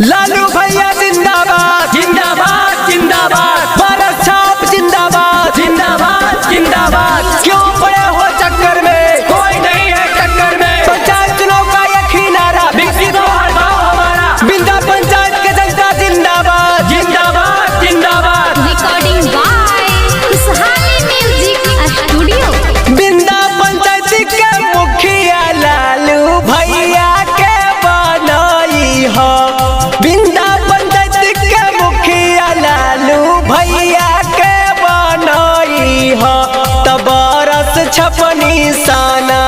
लालू भैया जिंदाबाद जिंदाबाद जिंदाबाद, भारत छाप जिंदाबाद जिंदाबाद जिंदाबाद। क्यों पड़े हो चक्कर में, कोई नहीं है टक्कर में, पंचायत चुनाव का यही नारा विकसित हो हर गाँव हमारा। बिंदा पंचायत के जनता जिंदाबाद जिंदाबाद जिंदाबाद। Recording by खुशहाली म्यूजिक स्टूडियो। बिंदा पंचायत के मुखिया लालू भैया के बनाई हो, बिंदा पंचायत के मुखिया लालू भैया के बनाई हो। तबरस छपनी साना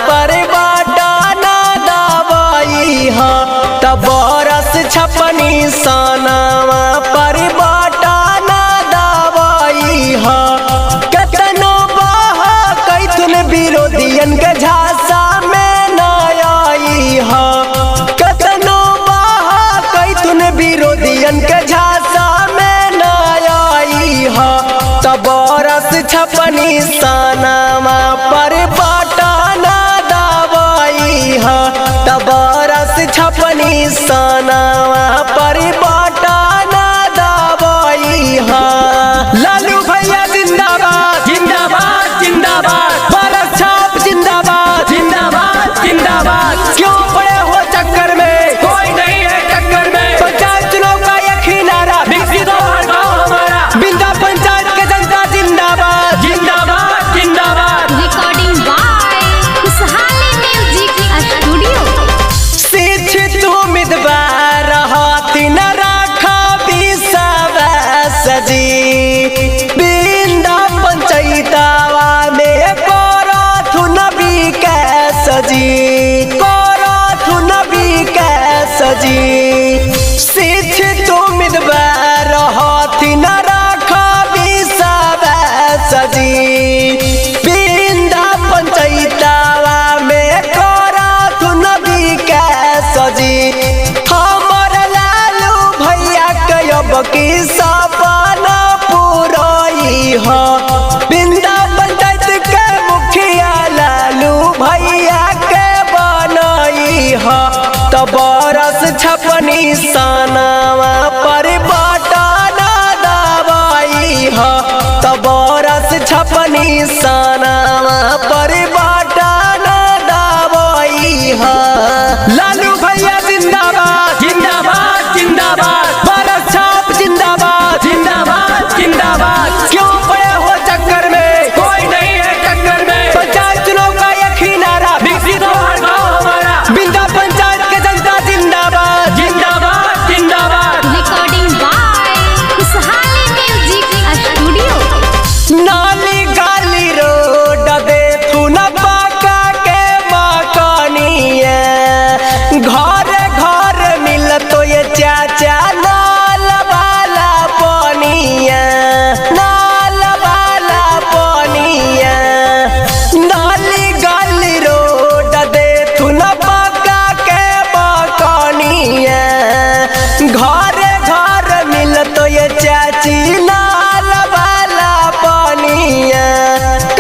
पर बाटाना दवाई हो, तबरस छपनी साना पर बाटाना दवाई हो। केतनो बहा कैथुन विरोधियन के झांसा में न आई हो, केतनो बहा कैथुन विरोधियन के झांसा में न आई हो। तबरस छपनी सानामा पर बाटाना दवाई हो, तबरस छपनी सानामा पर बाटाना दवाई हो। लालू भैया जिंदाबाद जिंदाबाद जिंदाबाद, भारत छाप जिंदाबाद जिंदाबाद जिंदाबाद। क्यों पड़े हो चक्कर में, कोई नहीं है टक्कर में, पंचायत चुनाव का यही नारा विकसित हो हर गाँव हमारा। बिंदा पंचायत के जनता जिंदाबाद जिंदाबाद जिंदाबाद। Recording by खुशहाली म्यूजिक स्टूडियो। शिक्षित उम्मीदवार हाथी न राखा विश्वास जी, बिंदा पंचायतवा में करथुन विकास जी, करथुन विकास जी। शिक्षित उम्मीदवार हाथी न राखा विश्वास जी, बिंदा पंचायतवा में करथुन विकास जी। हमर लालू भैया के अब की सपना पूराई हो, बिंदा पंचायत के मुखिया लालू भैया के बनाई हो। तबरस छपनी सानावा पर बाटाना दवाई हो, तबरस छपनी सानावा पर बाटाना दवाई हो। लालू भैया जिंदाबाद जिंदाबाद जिंदाबाद, भारत छाप जिंदाबाद जिंदाबाद जिंदाबाद। क्यों पड़े हो चक्कर में, कोई नहीं है टक्कर में, पंचायत चुनाव का यही नारा विकसित हो हर गाँव हमारा। बिंदा पंचायत के जनता जिंदाबाद जिंदाबाद जिंदाबाद। Recording by खुशहाली म्यूजिक स्टूडियो। नाली गाली रोड देखू न पाका के मकानिया, घर घर मिलतो ये चाचा नाल वाला पानिया, नाल वाला पानिया। नाली गाली रोड देखू न पाका के मकानिया, घर घर मिलतो ये चाची नाल वाला पानिया।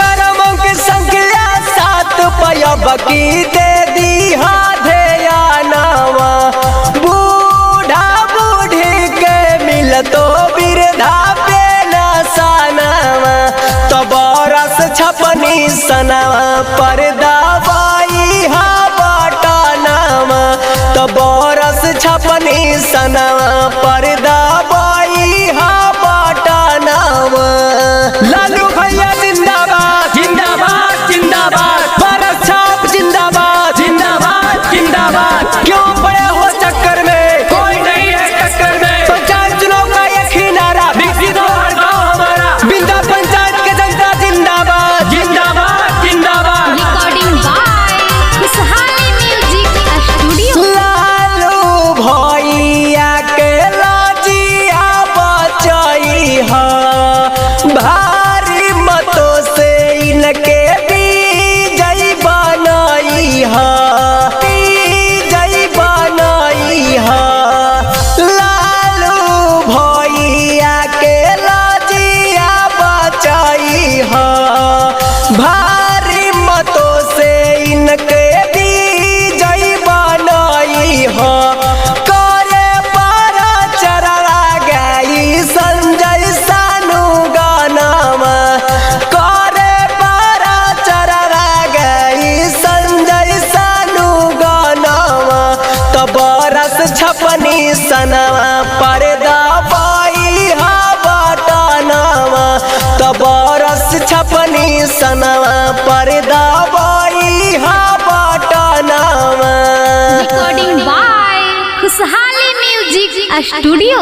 करमों की संख्या 7 पयब की दे दी ध्यानवा, बूढ़ा बूढ़ी के मिलतो बिरधा पेनसनवा। तबरस छपनी सनवा पर दवाई हा बटनवा, तबरस छपनी सनवा पर दवाई हा बटनवा। लालू भैया जिंदाबाद जिंदाबाद जिंदाबाद, भारत छाप जिंदाबाद जिंदाबाद जिंदाबाद। क्यों पड़े हो चक्कर में, कोई नहीं है टक्कर में, पंचायत चुनाव का यही नारा विकसित हो हर गाँव हमारा। बिंदा पंचायत के जनता जिंदाबाद जिंदाबाद जिंदाबाद। Recording by खुशहाली म्यूजिक स्टूडियो। लालू भैया के लाजी छपनी सनवा पर्दा बाई हा बटनवा तो बरस छपनी सनवा पर्दा बाई हा बटनवा। रिकॉर्डिंग बाय खुशहाली म्यूजिक स्टूडियो।